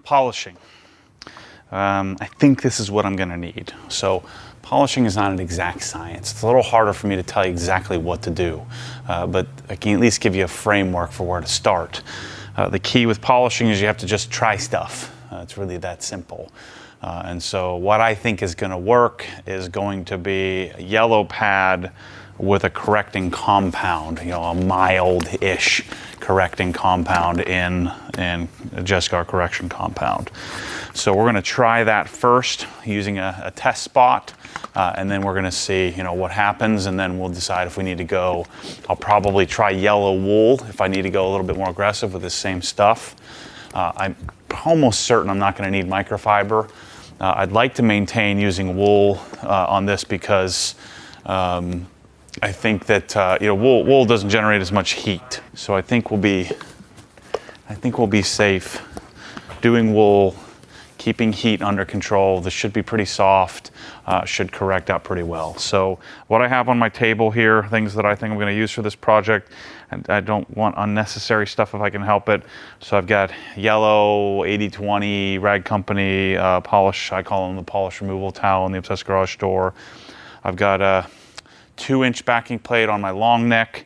polishing. I think this is what I'm gonna need. So polishing is not an exact science. It's a little harder for me to tell you exactly what to do, but I can at least give you a framework for where to start. The key with polishing is you have to just try stuff. It's really that simple. And so what I think is gonna work is going to be a yellow pad with a correcting compound, you know, a mild-ish correcting compound in a Jescar correction compound. So we're gonna try that first using a test spot, and then we're gonna see, you know, what happens, and then we'll decide if we need to go. I'll probably try yellow wool if I need to go a little bit more aggressive with the same stuff. I'm almost certain I'm not gonna need microfiber. I'd like to maintain using wool on this because I think that you know, wool doesn't generate as much heat, so I think we'll be safe doing wool, keeping heat under control. This should be pretty soft, should correct out pretty well. So what I have on my table here, things that I think I'm going to use for this project, and I don't want unnecessary stuff if I can help it. So I've got yellow 80/20 Rag Company polish. I call them the polish removal towel in the Obsessed Garage store. I've got a 2-inch backing plate on my long neck,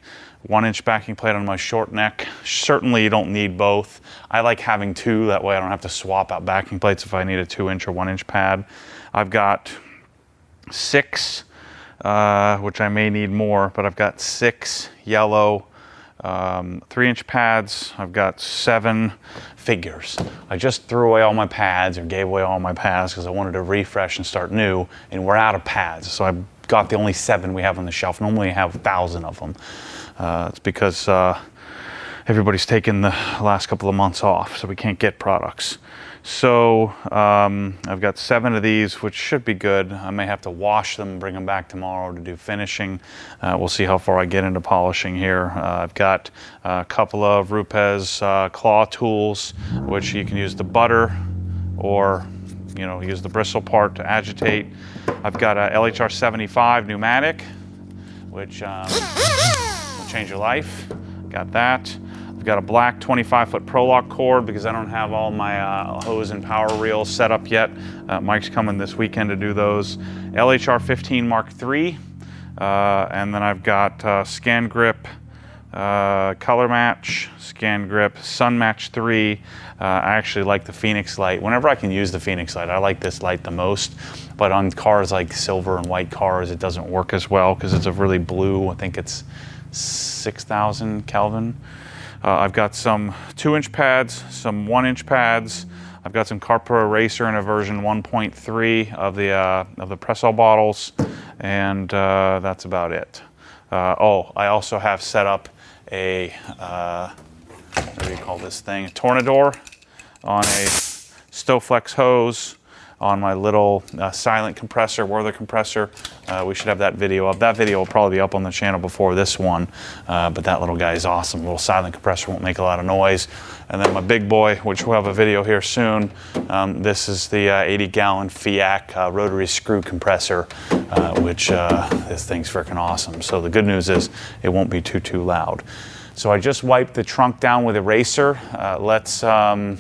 1-inch backing plate on my short neck. Certainly you don't need both. I like having two, that way I don't have to swap out backing plates if I need a 2-inch or 1-inch pad. I've got 6, which I may need more, but I've got 6 yellow 3-inch pads. I've got 7 figures. I just threw away all my pads, or gave away all my pads, because I wanted to refresh and start new, and we're out of pads. So I got the only 7 we have on the shelf. Normally I have 1,000 of them. It's because everybody's taken the last couple of months off, so we can't get products. So I've got 7 of these, which should be good. I may have to wash them, bring them back tomorrow to do finishing. We'll see how far I get into polishing here. I've got a couple of Rupe's claw tools, which you can use the butter or, you know, use the bristle part to agitate. I've got a LHR 75 pneumatic, which will change your life. Got that. I've got a black 25-foot Prolock cord because I don't have all my hose and power reels set up yet. Mike's coming this weekend to do those. LHR 15 Mark III, and then I've got Scan Grip, Color Match, Scan Grip, Sun Match 3. I actually like the Phoenix light. Whenever I can use the Phoenix light, I like this light the most. But on cars like silver and white cars, it doesn't work as well because it's a really blue. I think it's 6,000 Kelvin. I've got some 2-inch pads, some 1-inch pads. I've got some CarPro Eraser in a version 1.3 of the Press-All bottles, and that's about it. Oh, I also have set up a what do you call this thing? A Tornador on a Stowflex hose on my little silent compressor, Werther compressor. We should have that video up. That video will probably be up on the channel before this one, but that little guy is awesome. A little silent compressor, won't make a lot of noise. And then my big boy, which we'll have a video here soon, this is the 80-gallon FIAC rotary screw compressor, which this thing's freaking awesome. So the good news is it won't be too loud. So I just wiped the trunk down with eraser. Let's turn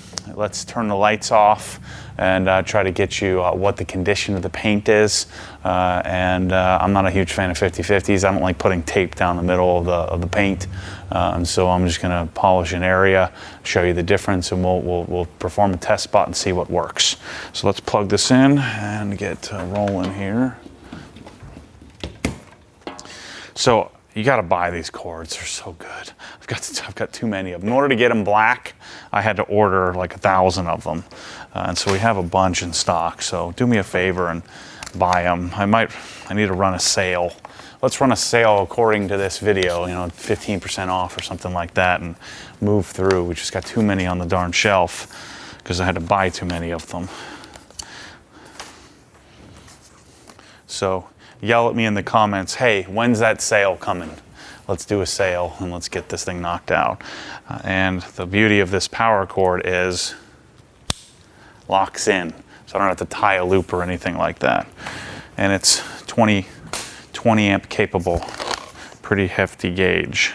the lights off and try to get you what the condition of the paint is. I'm not a huge fan of 50/50s. I don't like putting tape down the middle of the paint. And so I'm just gonna polish an area, show you the difference, and we'll perform a test spot and see what works. So let's plug this in and get rolling here. So you got to buy these cords. They're so good. I've got too many of them. In order to get them black, I had to order like 1,000 of them. And so we have a bunch in stock. So do me a favor and buy them. I need to run a sale. Let's run a sale according to this video, you know, 15% off or something like that, and move through. We just got too many on the darn shelf because I had to buy too many of them. So yell at me in the comments, hey, when's that sale coming? Let's do a sale and let's get this thing knocked out. And the beauty of this power cord is locks in, so I don't have to tie a loop or anything like that. And it's 20 amp capable, pretty hefty gauge.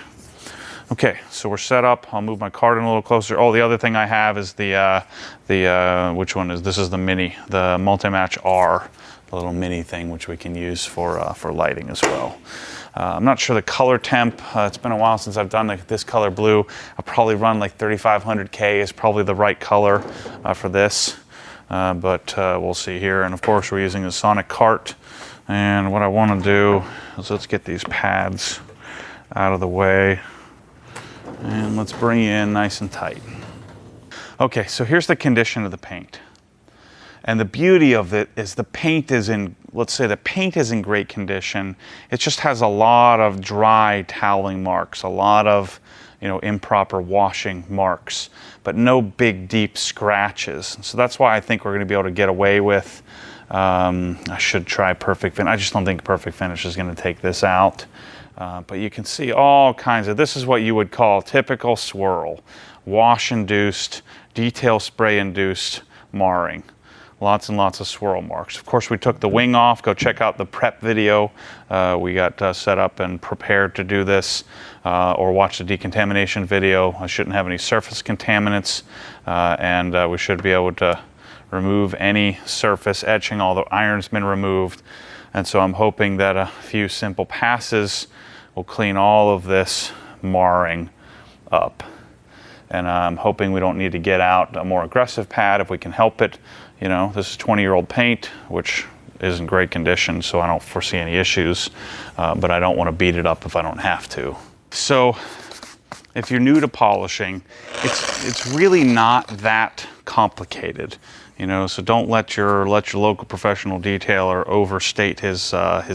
Okay, so we're set up. I'll move my card in a little closer. Oh, the other thing I have is which one is this? Is the Mini, the Multi-Match R, the little mini thing, which we can use for lighting as well. I'm not sure the color temp. It's been a while since I've done this color blue. I'll probably run like 3500K is probably the right color for this, but we'll see here. And of course, we're using a Sonic cart. And what I want to do is let's get these pads out of the way. And let's bring you in nice and tight. Okay, so here's the condition of the paint. And the beauty of it is the paint is in, let's say the paint is in great condition. It just has a lot of dry toweling marks, a lot of, improper washing marks, but no big deep scratches. So that's why I think we're going to be able to get away with, I should try Perfect Finish. I just don't think Perfect Finish is going to take this out. But you can see all kinds of, this is what you would call typical swirl, wash-induced, detail spray-induced marring. Lots and lots of swirl marks. Of course, we took the wing off. Go check out the prep video. We got set up and prepared to do this, or watch the decontamination video. I shouldn't have any surface contaminants, and we should be able to remove any surface etching. All the iron's been removed. And so I'm hoping that a few simple passes will clean all of this marring up. And I'm hoping we don't need to get out a more aggressive pad if we can help it. This is 20-year-old paint, which is in great condition, so I don't foresee any issues, but I don't want to beat it up if I don't have to. So if you're new to polishing, it's really not that complicated. So don't let your local professional detailer overstate his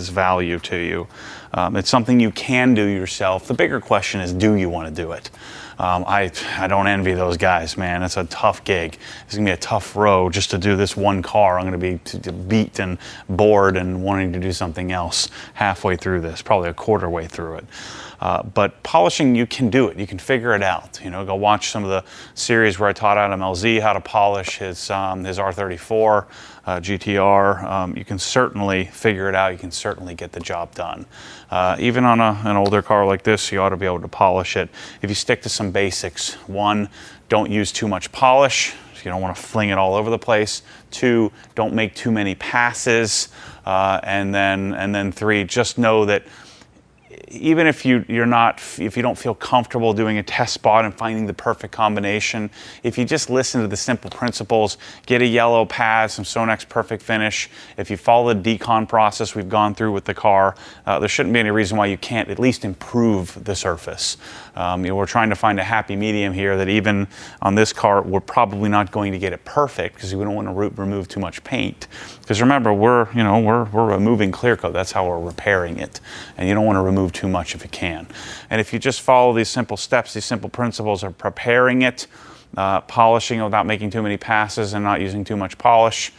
value to you. It's something you can do yourself. The bigger question is, do you want to do it? I don't envy those guys, man. It's a tough gig. It's gonna be a tough row just to do this one car. I'm gonna be beat and bored and wanting to do something else halfway through this, probably a quarter way through it. But polishing, you can do it. You can figure it out. Go watch some of the series where I taught Adam LZ how to polish his R34 GTR. You can certainly figure it out. You can certainly get the job done. Even on an older car like this, you ought to be able to polish it. If you stick to some basics, 1, don't use too much polish. You don't want to fling it all over the place. 2, don't make too many passes. And then 3, just know that even if you don't feel comfortable doing a test spot and finding the perfect combination, if you just listen to the simple principles, get a yellow pad, some Sonex Perfect Finish, if you follow the decon process we've gone through with the car, there shouldn't be any reason why you can't at least improve the surface. We're trying to find a happy medium here that even on this car, we're probably not going to get it perfect because we don't want to remove too much paint. Because remember, we're removing clear coat. That's how we're repairing it. And you don't want to remove too much if you can. And if you just follow these simple steps, these simple principles of preparing it, polishing it without making too many passes and not using too much polish.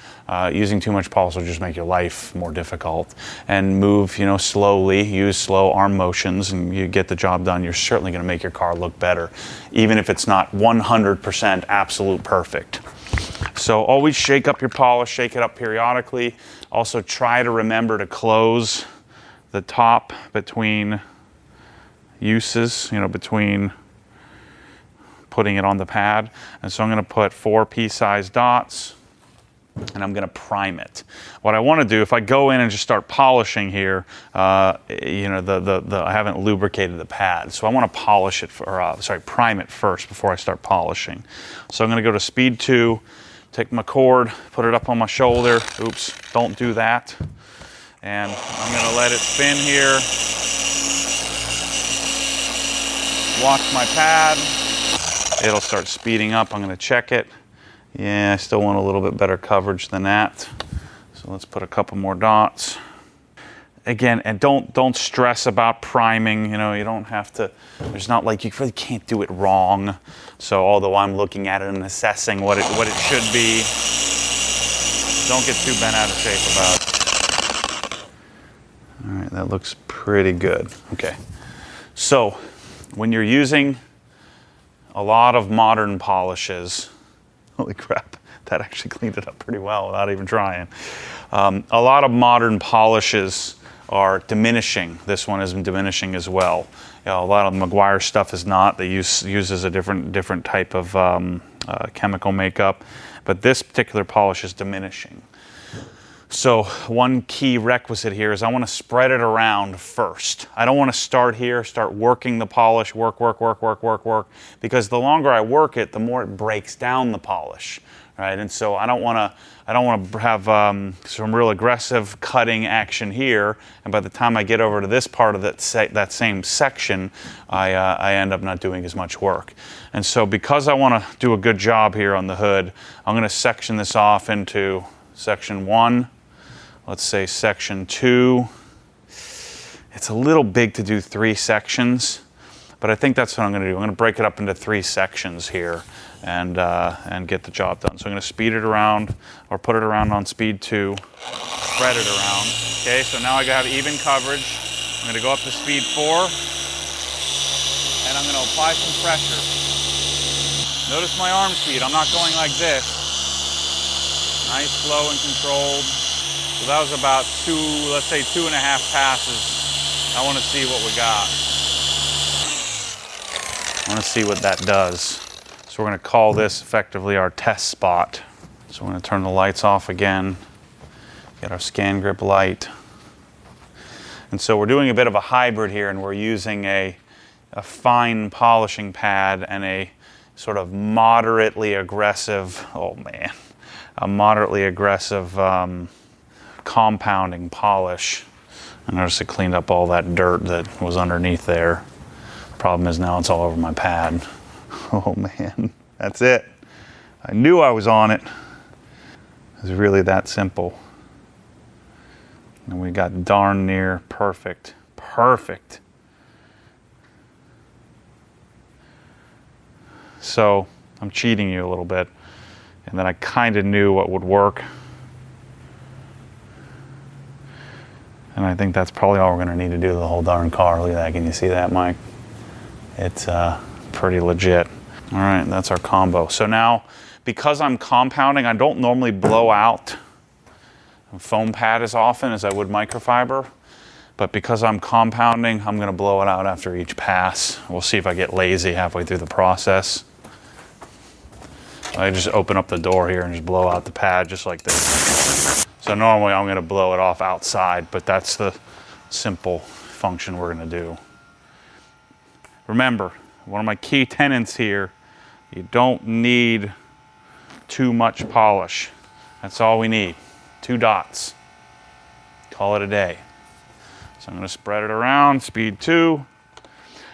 Using too much polish will just make your life more difficult. And move, slowly, use slow arm motions, and you get the job done. You're certainly going to make your car look better, even if it's not 100% absolute perfect. So always shake up your polish, shake it up periodically. Also try to remember to close the top between uses, between putting it on the pad. And so I'm going to put 4 pea-sized dots, and I'm going to prime it. What I want to do, if I go in and just start polishing here, I haven't lubricated the pad, so I want to polish it, prime it first before I start polishing. So I'm going to go to speed 2, take my cord, put it up on my shoulder. Oops, don't do that. And I'm going to let it spin here. Watch my pad. It'll start speeding up. I'm going to check it. Yeah, I still want a little bit better coverage than that. So let's put a couple more dots. Again, and don't stress about priming. You don't have to. There's not like you really can't do it wrong. So although I'm looking at it and assessing what it should be, don't get too bent out of shape about it. All right, that looks pretty good. Okay, so when you're using a lot of modern polishes, holy crap, that actually cleaned it up pretty well without even trying. A lot of modern polishes are diminishing. This one is diminishing as well. You know, a lot of the Meguiar stuff is not. They uses a different type of chemical makeup, but this particular polish is diminishing. So one key requisite here is I want to spread it around first. I don't want to start here, start working the polish, work, because the longer I work it, the more it breaks down the polish, right? And so I don't want to have some real aggressive cutting action here, and by the time I get over to this part of that same section, I end up not doing as much work. And so because I want to do a good job here on the hood, I'm going to section this off into section 1. Let's say section 2. It's a little big to do 3 sections, but I think that's what I'm going to do. I'm going to break it up into 3 sections here and get the job done. So I'm going to speed it around, or put it around on speed 2, spread it around. Okay, so now I have even coverage. I'm going to go up to speed 4, and I'm going to apply some pressure. Notice my arm speed. I'm not going like this. Nice, slow, and controlled. So that was about 2, let's say 2.5 passes. I want to see what we got. I want to see what that does. So we're going to call this effectively our test spot. So we're going to turn the lights off again, get our scan grip light. And so we're doing a bit of a hybrid here, and we're using a fine polishing pad and a sort of moderately aggressive, a moderately aggressive compounding polish. And notice it cleaned up all that dirt that was underneath there. Problem is now it's all over my pad. Oh man, that's it. I knew I was on it. It was really that simple. And we got darn near perfect. Perfect. So I'm cheating you a little bit. And then I kind of knew what would work. And I think that's probably all we're going to need to do the whole darn car. Look at that. Can you see that, Mike? It's pretty legit. All right, that's our combo. So now, because I'm compounding, I don't normally blow out foam pad as often as I would microfiber. But because I'm compounding, I'm going to blow it out after each pass. We'll see if I get lazy halfway through the process. I just open up the door here and just blow out the pad just like this. So normally I'm going to blow it off outside, but that's the simple function we're going to do. Remember, one of my key tenets here, you don't need too much polish. That's all we need. 2 dots. Call it a day. So I'm going to spread it around, speed 2.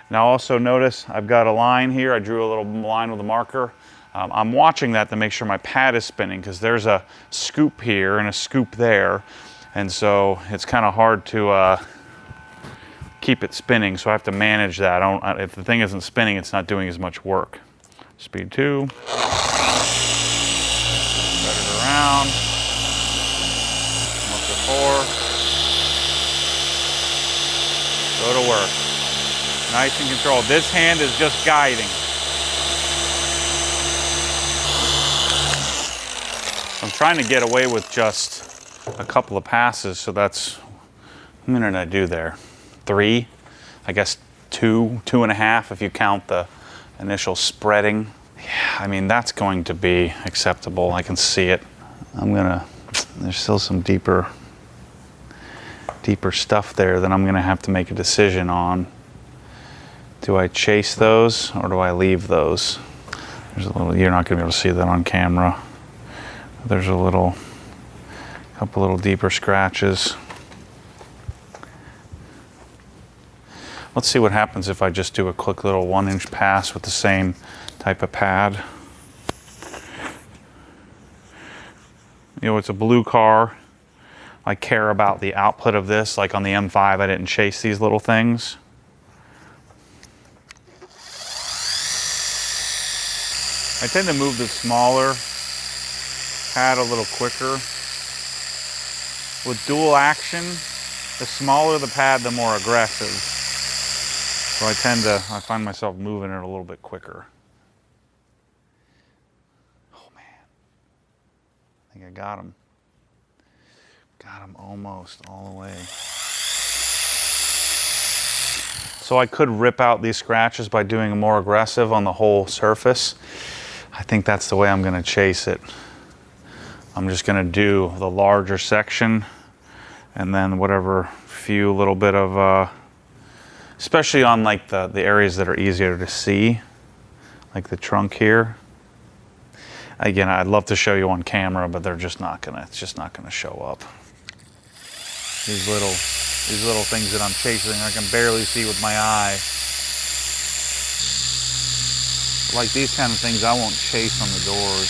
Now also notice I've got a line here. I drew a little line with a marker. I'm watching that to make sure my pad is spinning, because there's a scoop here and a scoop there, and so it's kind of hard to keep it spinning, so I have to manage that. If the thing isn't spinning, it's not doing as much work. Speed 2. Spread it around. Come up to 4. Go to work. Nice and controlled. This hand is just guiding. I'm trying to get away with just a couple of passes, so that's, how many did I do there? 3, I guess 2.5 if you count the initial spreading. Yeah, I mean, that's going to be acceptable. I can see it. There's still some deeper stuff there that I'm gonna have to make a decision on. Do I chase those or do I leave those? There's a little, you're not gonna be able to see that on camera. There's a couple little deeper scratches. Let's see what happens if I just do a quick little 1-inch pass with the same type of pad. You know, it's a blue car. I care about the output of this. Like on the M5, I didn't chase these little things. I tend to move the smaller pad a little quicker. With dual action, the smaller the pad, the more aggressive. So I find myself moving it a little bit quicker. Oh man, I think I got him. Got him almost all the way. So I could rip out these scratches by doing more aggressive on the whole surface. I think that's the way I'm gonna chase it. I'm just gonna do the larger section and then whatever few little bit of, especially on like the areas that are easier to see, like the trunk here. Again, I'd love to show you on camera, but they're just not gonna, it's just not gonna show up. These little things that I'm chasing, I can barely see with my eye. Like these kind of things, I won't chase on the doors.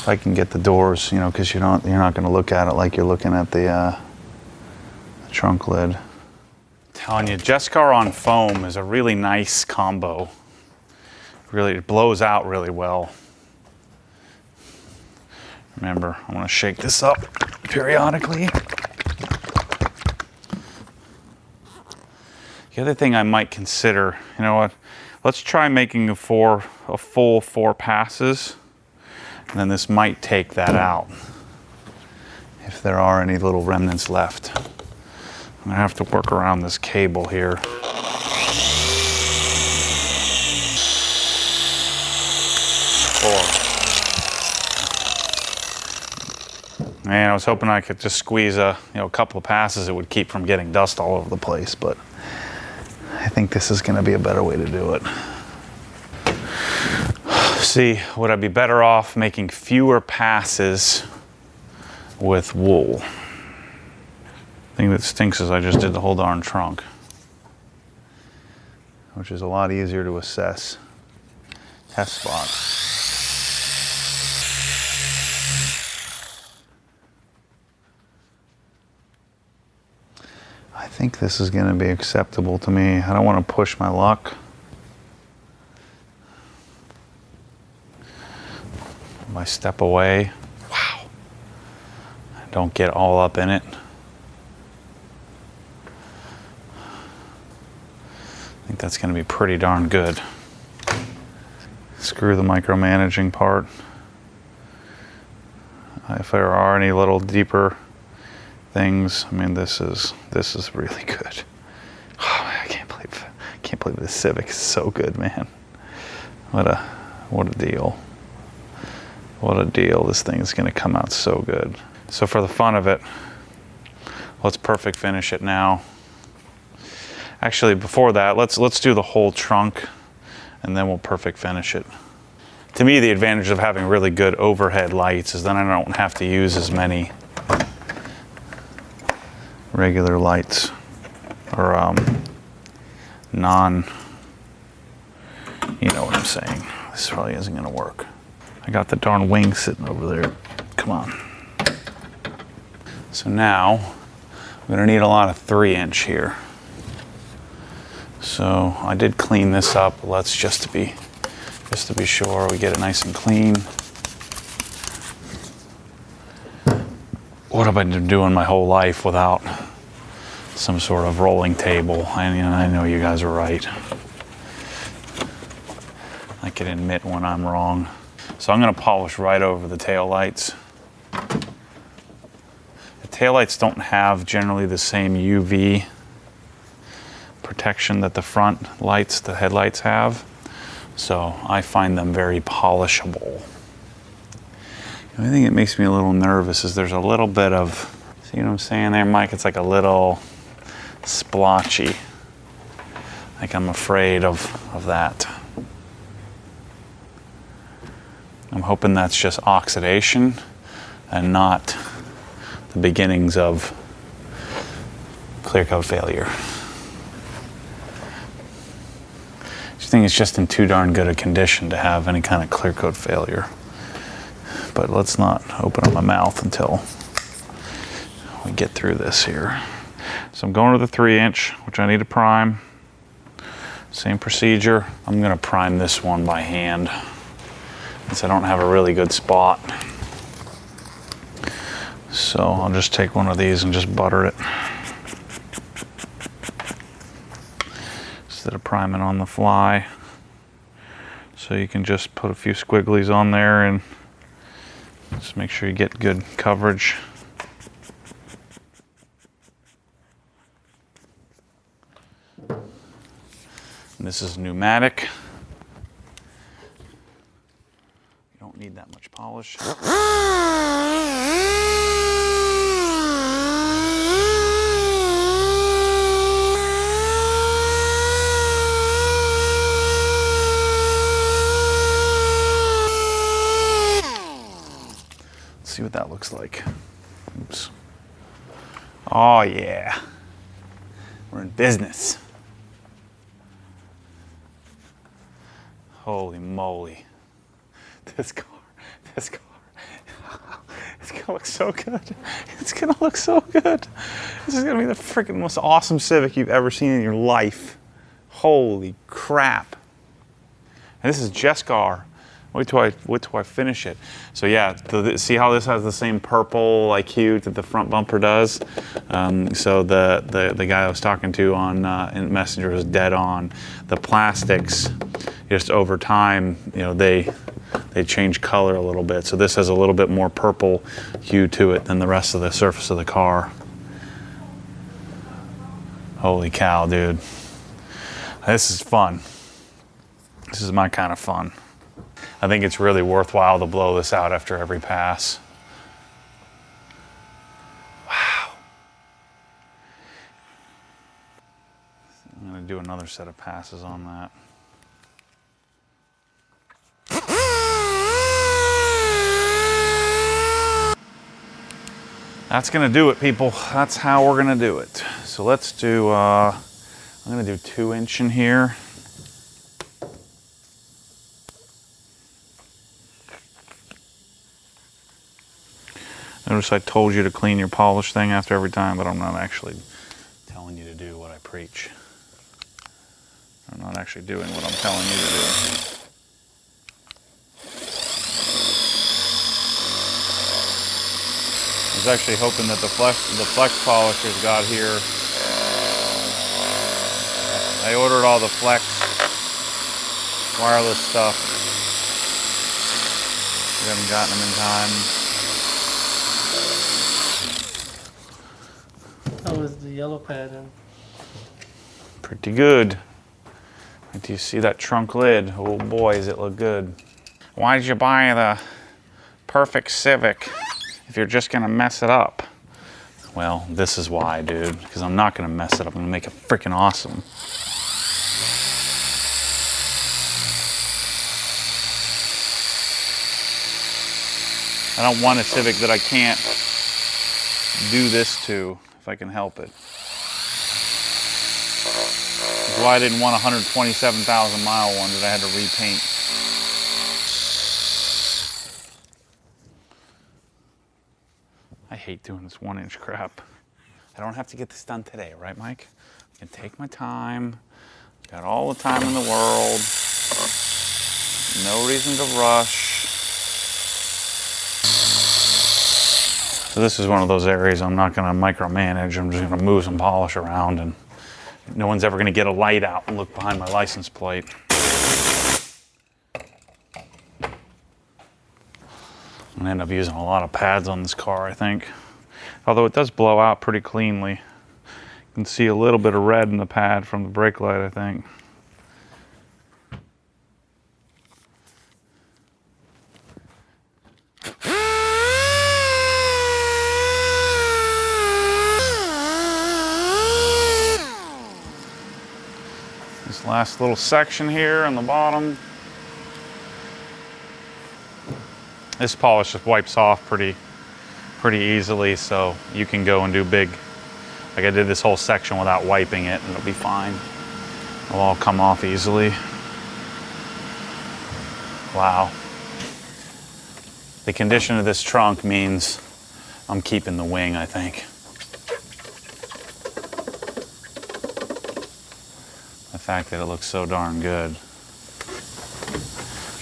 If I can get the doors, you know, because you're not going to look at it like you're looking at the trunk lid. I'm telling you, Jescar on foam is a really nice combo. Really, it blows out really well. Remember, I'm going to shake this up periodically. The other thing I might consider, you know what, let's try making a full 4 passes, and then this might take that out if there are any little remnants left. I'm gonna have to work around this cable here. Man, I was hoping I could just squeeze a couple of passes. It would keep from getting dust all over the place, but I think this is going to be a better way to do it. See, would I be better off making fewer passes with wool? The thing that stinks is I just did the whole darn trunk, which is a lot easier to assess. Test spot. I think this is going to be acceptable to me. I don't want to push my luck. If I step away, wow, I don't get all up in it. I think that's going to be pretty darn good. Screw the micromanaging part. If there are any little deeper things, I mean, this is really good. Oh, I can't believe this Civic is so good, man. What a deal. What a deal. This thing is going to come out so good. So for the fun of it, let's perfect finish it now. Actually, before that, let's do the whole trunk and then we'll perfect finish it. To me, the advantage of having really good overhead lights is then I don't have to use as many regular lights or non, you know what I'm saying. This probably isn't going to work. I got the darn wing sitting over there. Come on. So now I'm going to need a lot of 3-inch here. So I did clean this up. Let's just to be sure we get it nice and clean. What have I been doing my whole life without some sort of rolling table? I know you guys are right. I can admit when I'm wrong. So I'm going to polish right over the taillights. The taillights don't have generally the same UV protection that the front lights, the headlights have. So I find them very polishable. The only thing that makes me a little nervous is there's a little bit of, see what I'm saying there, Mike? It's like a little splotchy. Like I'm afraid of that. I'm hoping that's just oxidation and not the beginnings of clear coat failure. I think it's just in too darn good a condition to have any kind of clear coat failure. But let's not open up my mouth until we get through this here. So I'm going to the 3-inch, which I need to prime. Same procedure. I'm going to prime this one by hand, since I don't have a really good spot. So I'll just take one of these and just butter it, instead of priming on the fly. So you can just put a few squigglies on there and just make sure you get good coverage. And this is pneumatic. You don't need that much polish. See what that looks like. Oops. Oh yeah, we're in business. Holy moly. This car, it's gonna look so good. It's gonna look so good. This is gonna be the freaking most awesome Civic you've ever seen in your life. Holy crap. And this is Jescar. Wait till I finish it. So yeah, see how this has the same purple like hue that the front bumper does? So the guy I was talking to on in Messenger was dead on. The plastics, just over time, you know, they change color a little bit. So this has a little bit more purple hue to it than the rest of the surface of the car. Holy cow, dude. This is fun. This is my kind of fun. I think it's really worthwhile to blow this out after every pass. Wow. I'm going to do another set of passes on that. That's going to do it, people. That's how we're going to do it. So let's do, I'm going to do 2-inch in here. Notice I told you to clean your polish thing after every time, but I'm not actually telling you to do what I preach. I'm not actually doing what I'm telling you to do. I was actually hoping that the flex polishers got here. I ordered all the flex wireless stuff. We haven't gotten them in time. How is the yellow pad in? Pretty good. Do you see that trunk lid? Oh boy, does it look good. Why did you buy the perfect Civic if you're just gonna mess it up? Well, this is why, dude, because I'm not gonna mess it up. I'm gonna make it freaking awesome. I don't want a Civic that I can't do this to if I can help it. That's why I didn't want a 127,000 mile one that I had to repaint. I hate doing this 1-inch crap. I don't have to get this done today, right, Mike? I can take my time. Got all the time in the world. No reason to rush. So this is one of those areas I'm not going to micromanage. I'm just going to move some polish around, and no one's ever going to get a light out and look behind my license plate. I'm going to end up using a lot of pads on this car, I think. Although it does blow out pretty cleanly. You can see a little bit of red in the pad from the brake light, I think. This last little section here on the bottom. This polish just wipes off pretty easily, so you can go and do big, like I did this whole section without wiping it, and it'll be fine. It'll all come off easily. Wow. The condition of this trunk means I'm keeping the wing, I think. The fact that it looks so darn good.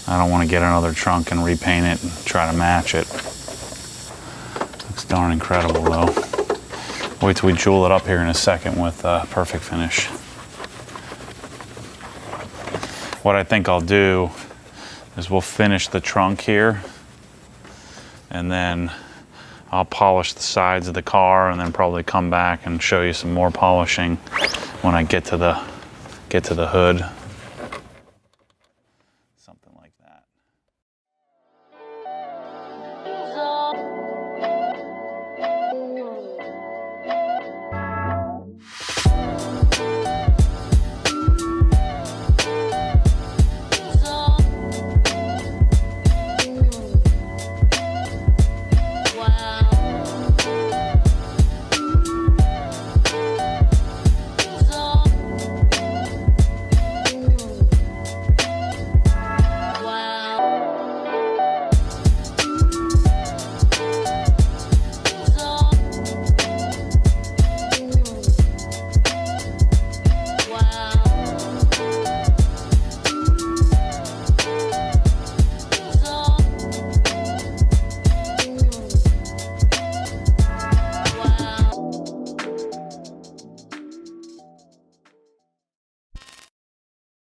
I don't want to get another trunk and repaint it and try to match it. Looks darn incredible though. Wait till we jewel it up here in a second with perfect finish. What I think I'll do is we'll finish the trunk here, and then I'll polish the sides of the car, and then probably come back and show you some more polishing when I get to the hood.